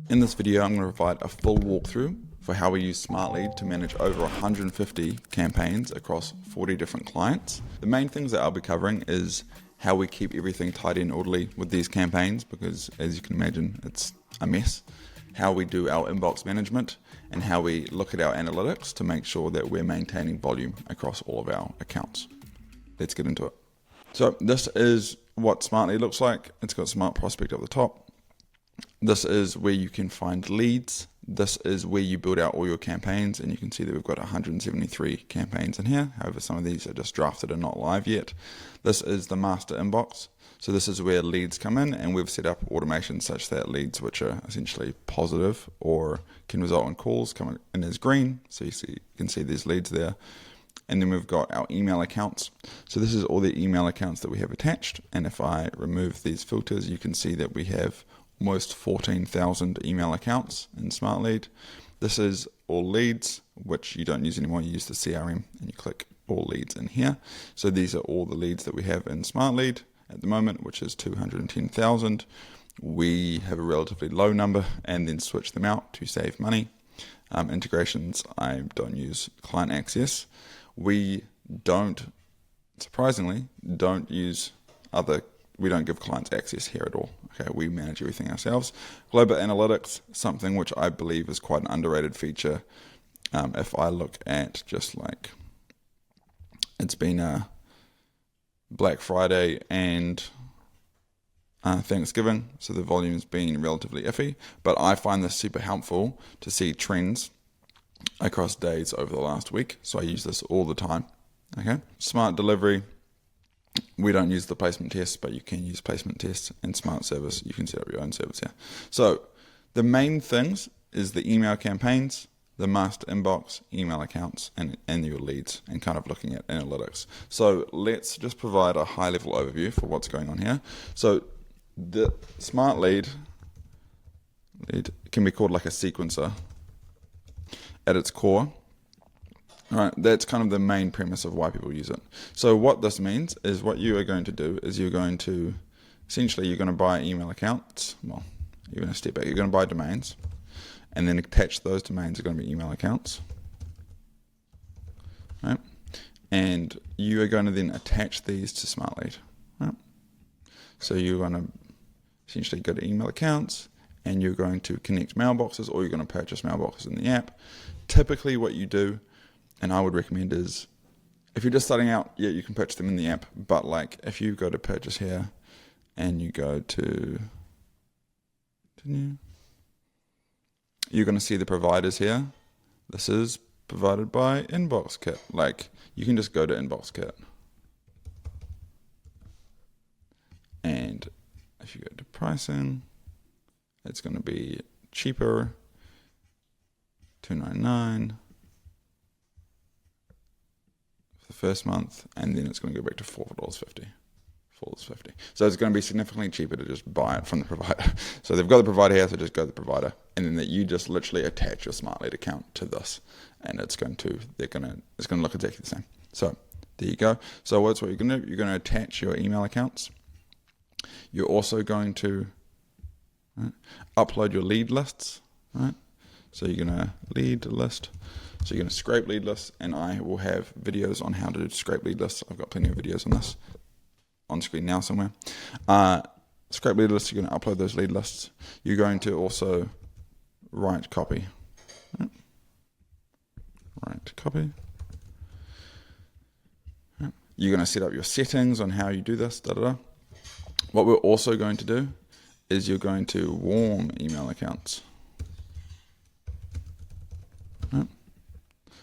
In this video, I'm going to provide a full walkthrough for how we use Smartlead to manage over 150 campaigns across 40 different clients. The main things that I'll be covering is how we keep everything tidy and orderly with these campaigns, because as you can imagine, it's a mess. How we do our inbox management and how we look at our analytics to make sure that we're maintaining volume across all of our accounts. Let's get into it. So this is what Smartlead looks like. It's got Smart Prospect at the top. This is where you can find leads. This is where you build out all your campaigns, and you can see that we've got 173 campaigns in here. However, some of these are just drafted and not live yet. This is the master inbox. So this is where leads come in, and we've set up automation such that leads which are essentially positive or can result in calls come in as green. So you can see there's leads there. And then we've got our email accounts. So this is all the email accounts that we have attached. And if I remove these filters, you can see that we have almost 14,000 email accounts in Smartlead. This is all leads, which you don't use anymore. You use the CRM and you click all leads in here. So these are all the leads that we have in Smartlead at the moment, which is 210,000. We have a relatively low number and then switch them out to save money. Integrations, I don't use client access. We don't, surprisingly, we don't give clients access here at all. Okay, we manage everything ourselves. Global analytics, something which I believe is quite an underrated feature. If I look at just like, it's been a Black Friday and Thanksgiving, so the volume's been relatively iffy, but I find this super helpful to see trends across days over the last week, so I use this all the time. Okay, smart delivery. We don't use the placement tests, but you can use placement tests, and smart service. You can set up your own service here. So the main things is the email campaigns, the master inbox, email accounts, and your leads, and kind of looking at analytics. So let's just provide a high level overview for what's going on here. So the Smartlead lead can be called like a sequencer at its core. All right, that's kind of the main premise of why people use it. So what this means is what you are going to do is you're going to buy email accounts. Well, you're going to step back. You're going to buy domains, and then attach those domains are going to be email accounts. Right? And you are going to then attach these to Smartlead. Right? So you're going to essentially go to email accounts, and you're going to connect mailboxes, or you're going to purchase mailboxes in the app. Typically what you do, and I would recommend, is if you're just starting out, yeah, you can purchase them in the app, but like if you go to purchase here and you go to, you're going to see the providers here. This is provided by InboxKit. Like you can just go to InboxKit, and if you go to pricing, it's going to be cheaper, $2.99 for the first month, and then it's going to go back to $4.50. $4.50. So it's going to be significantly cheaper to just buy it from the provider. So they've got the provider here, so just go to the provider, and then that you just literally attach your Smartlead account to this, and it's going to look exactly the same. So there you go. So what you're going to do? You're going to attach your email accounts. You're also going to upload your lead lists, right? So you're going to lead list. So you're going to scrape lead lists, and I will have videos on how to scrape lead lists. I've got plenty of videos on this on screen now somewhere. Scrape lead lists, you're going to upload those lead lists. You're going to also write copy. Right? Write copy. Right. You're going to set up your settings on how you do this. What we're also going to do is you're going to warm email accounts. Right.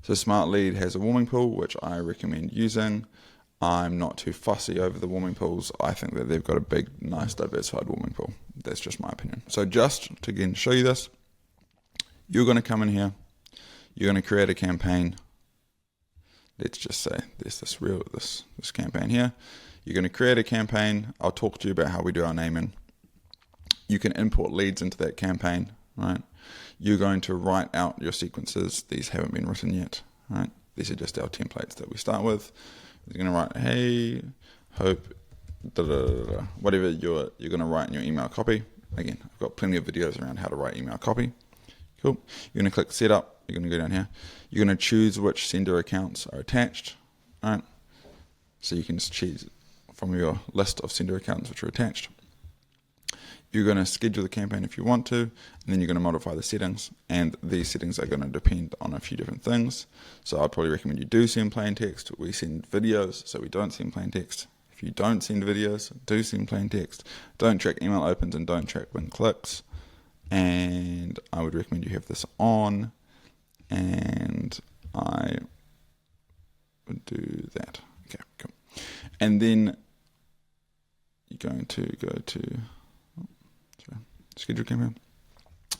So Smartlead has a warming pool, which I recommend using. I'm not too fussy over the warming pools. I think that they've got a big, nice, diversified warming pool. That's just my opinion. So just to again show you this, you're going to come in here. You're going to create a campaign. Let's just say there's this campaign here. You're going to create a campaign. I'll talk to you about how we do our naming. You can import leads into that campaign, right? You're going to write out your sequences. These haven't been written yet, right? These are just our templates that we start with. You're going to write, hey, hope, whatever you're going to write in your email copy. again, I've got plenty of videos around how to write email copy. Cool. You're going to click setup. You're going to go down here. You're going to choose which sender accounts are attached. All right. So you can just choose from your list of sender accounts which are attached. You're going to schedule the campaign if you want to, and then you're going to modify the settings, and these settings are going to depend on a few different things. So I'd probably recommend you do send plain text. We send videos, so we don't send plain text. If you don't send videos, do send plain text. Don't track email opens and don't track when clicks. And I would recommend you have this on, and I would do that. Okay, cool. And then you're going to go to schedule campaign.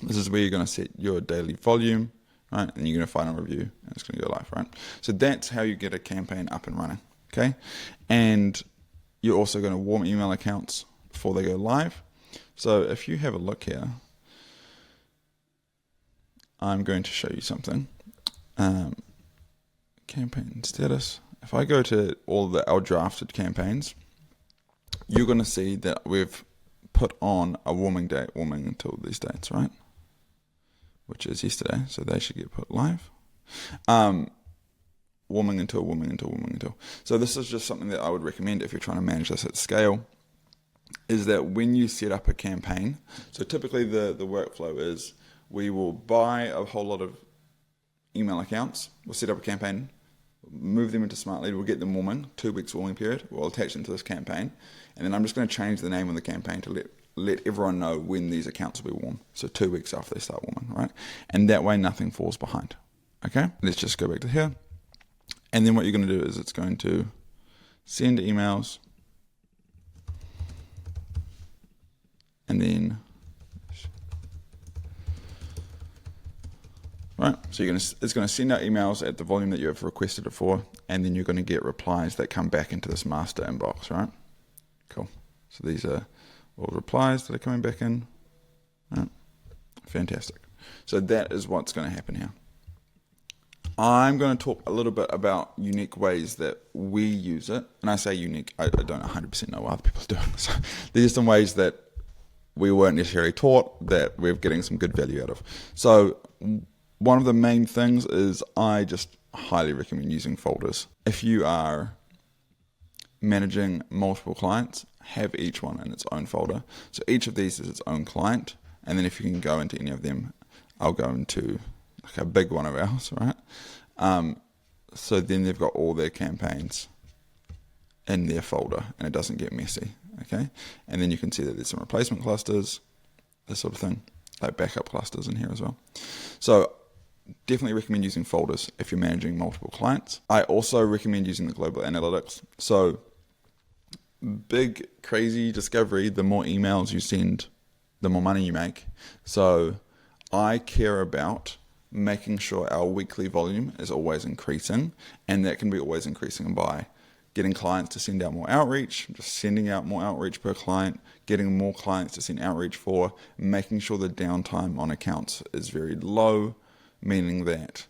This is where you're going to set your daily volume, right? And you're going to find a review, and it's going to go live, right? So that's how you get a campaign up and running, okay? And you're also going to warm email accounts before they go live. So if you have a look here, I'm going to show you something. Campaign status. If I go to all our drafted campaigns, you're going to see that we've put on a warming date, warming until these dates, right? Which is yesterday, so they should get put live. Warming until, warming until, warming until. So this is just something that I would recommend if you're trying to manage this at scale, is that when you set up a campaign, so typically the workflow is we will buy a whole lot of email accounts, we'll set up a campaign, move them into Smartlead, we'll get them warming, 2 weeks warming period, we'll attach them to this campaign, and then I'm just going to change the name of the campaign to let everyone know when these accounts will be warm, so 2 weeks after they start warming, right? And that way nothing falls behind, okay? Let's just go back to here, and then what you're going to do is it's going to send emails, and then right, so it's going to send out emails at the volume that you have requested it for, and then you're going to get replies that come back into this master inbox, right? Cool. So these are all replies that are coming back in. Right. Fantastic. So that is what's going to happen here. I'm going to talk a little bit about unique ways that we use it. And I say unique, I don't 100% know what other people are doing. So these are some ways that we weren't necessarily taught that we're getting some good value out of. So one of the main things is I just highly recommend using folders. If you are managing multiple clients, have each one in its own folder. So each of these is its own client. And then if you can go into any of them, I'll go into like a big one of ours, right? So then they've got all their campaigns in their folder and it doesn't get messy, okay? And then you can see that there's some replacement clusters, this sort of thing, like backup clusters in here as well. So definitely recommend using folders if you're managing multiple clients. I also recommend using the global analytics. So big crazy discovery, the more emails you send, the more money you make. So I care about making sure our weekly volume is always increasing, and that can be always increasing by getting clients to send out more outreach, just sending out more outreach per client, getting more clients to send outreach for, making sure the downtime on accounts is very low, meaning that,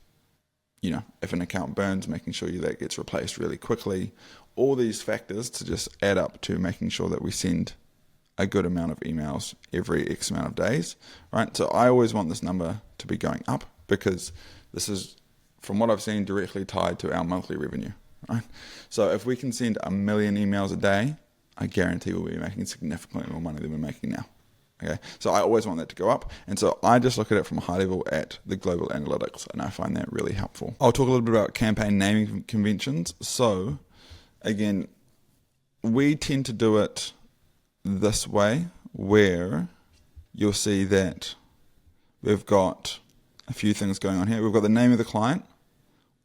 you know, if an account burns, making sure that gets replaced really quickly. All these factors to just add up to making sure that we send a good amount of emails every X amount of days, right? So I always want this number to be going up because this is, from what I've seen, directly tied to our monthly revenue, right? So if we can send 1 million emails a day, I guarantee we'll be making significantly more money than we're making now. Okay, so I always want that to go up, and so I just look at it from a high level at the global analytics, and I find that really helpful. I'll talk a little bit about campaign naming conventions. So again, we tend to do it this way, where you'll see that we've got a few things going on here. We've got the name of the client,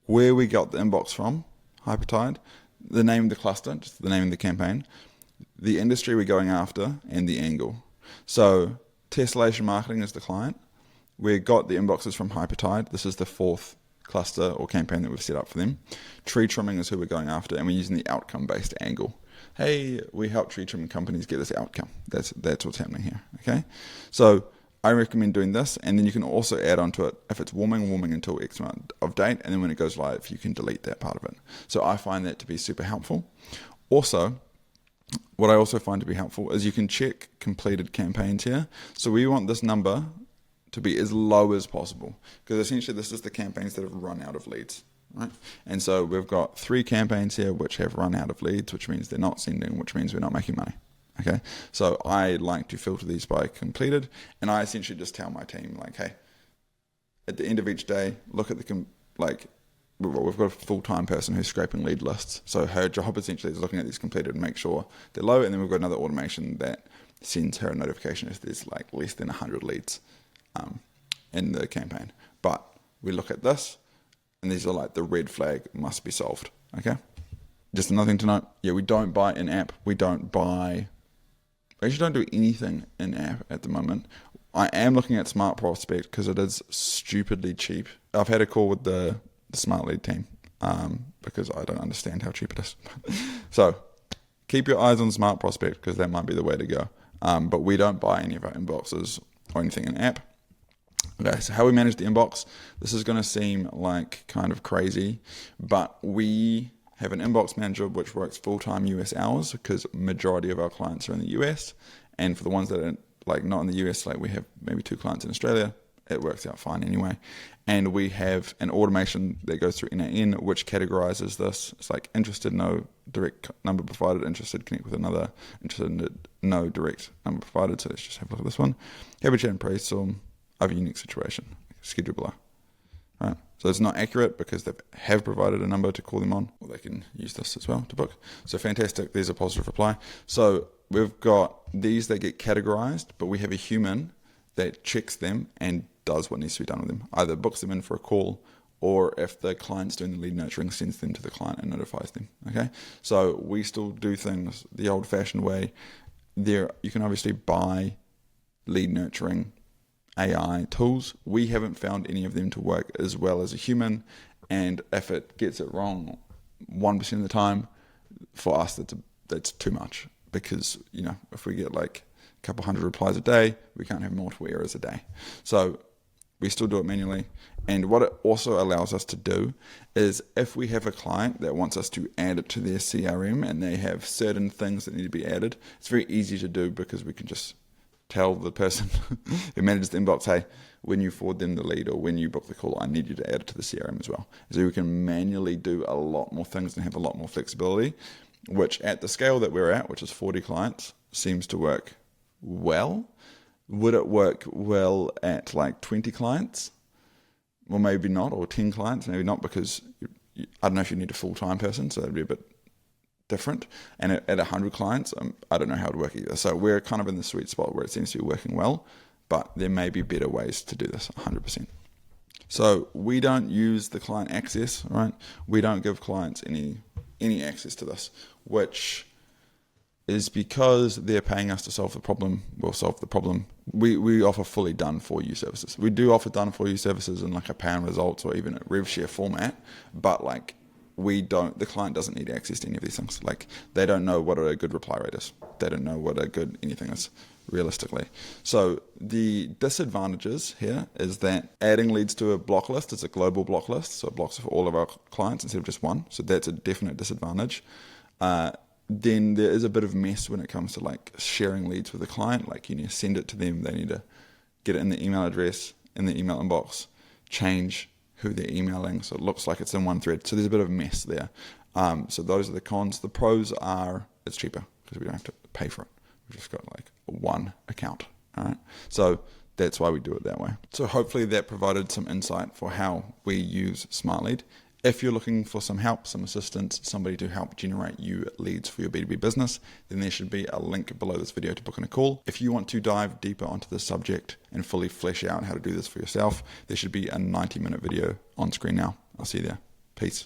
where we got the inbox from, Hypertide, the name of the cluster, just the name of the campaign, the industry we're going after, and the angle. So Tessellation Marketing is the client. We got the inboxes from Hypertide. This is the 4th cluster or campaign that we've set up for them. Tree trimming is who we're going after, and we're using the outcome-based angle. Hey, we help tree trimming companies get this outcome. That's what's happening here, okay? So I recommend doing this, and then you can also add onto it, if it's warming until X amount of date, and then when it goes live, you can delete that part of it. So I find that to be super helpful. Also, What I also find to be helpful is you can check completed campaigns here. So we want this number to be as low as possible, because essentially this is the campaigns that have run out of leads, right? And so we've got 3 campaigns here which have run out of leads, which means they're not sending, which means we're not making money. Okay, so I like to filter these by completed, and I essentially just tell my team, like, hey, at the end of each day, look at the we've got a full-time person who's scraping lead lists. So her job essentially is looking at these completed and make sure they're low, and then we've got another automation that sends her a notification if there's like less than 100 leads in the campaign. But we look at this, and these are like the red flag must be solved. Okay. Just another thing to note. Yeah, we don't buy in-app. We actually don't do anything in-app at the moment. I am looking at Smart Prospect because it is stupidly cheap. I've had a call with the Smartlead team because I don't understand how cheap it is. So keep your eyes on Smart Prospect because that might be the way to go. But we don't buy any of our inboxes or anything in-app. Okay, so how we manage the inbox. This is going to seem like kind of crazy, but we have an inbox manager which works full-time US hours because majority of our clients are in the US, and for the ones that are like not in the US, like we have maybe 2 clients in Australia, it works out fine anyway. And we have an automation that goes through NAN which categorizes this. It's like interested, no direct number provided, interested, connect with another, interested, no direct number provided. So let's just have a look at this one. Happy chat and brainstorm, other unique situation, schedule below. Right. So it's not accurate because they have provided a number to call them on, or they can use this as well to book. So fantastic, there's a positive reply. So we've got these that get categorized, but we have a human that checks them and does what needs to be done with them. Either books them in for a call, or if the client's doing the lead nurturing, sends them to the client and notifies them. Okay. So we still do things the old fashioned way. There, you can obviously buy lead nurturing AI tools. We haven't found any of them to work as well as a human, and if it gets it wrong 1% of the time, for us that's too much, because if we get like a couple hundred replies a day, we can't have multiple errors a day. So we still do it manually. And what it also allows us to do is, if we have a client that wants us to add it to their CRM and they have certain things that need to be added, it's very easy to do because we can just tell the person who manages the inbox, hey, when you forward them the lead or when you book the call, I need you to add it to the CRM as well. So we can manually do a lot more things and have a lot more flexibility, which at the scale that we're at, which is 40 clients, seems to work well. Would it work well at like 20 clients? Well, maybe not, or 10 clients, maybe not, because I don't know if you need a full-time person, so that'd be a bit different. And at 100 clients, I don't know how it would work either. So we're kind of in the sweet spot where it seems to be working well, but there may be better ways to do this 100%. So we don't use the client access, right? We don't give clients any access to this, which is because they're paying us to solve the problem. We'll solve the problem. We offer fully done for you services. We do offer done for you services in like a pay and results or even a rev share format, but like the client doesn't need access to any of these things. Like they don't know what a good reply rate is. They don't know what a good anything is realistically. So the disadvantages here is that adding leads to a block list is a global block list. So it blocks for all of our clients instead of just one. So that's a definite disadvantage. Then there is a bit of mess when it comes to like sharing leads with a client. Like you need to send it to them. They need to get it in the email address, in the email inbox, change who they're emailing so it looks like it's in one thread. So there's a bit of mess there. So those are the cons. The pros are it's cheaper because we don't have to pay for it. We've just got like one account. All right. So that's why we do it that way. So hopefully that provided some insight for how we use Smartlead. If you're looking for some help, some assistance, somebody to help generate you leads for your B2B business, then there should be a link below this video to book in a call. If you want to dive deeper onto this subject and fully flesh out how to do this for yourself, there should be a 90-minute video on screen now. I'll see you there. Peace.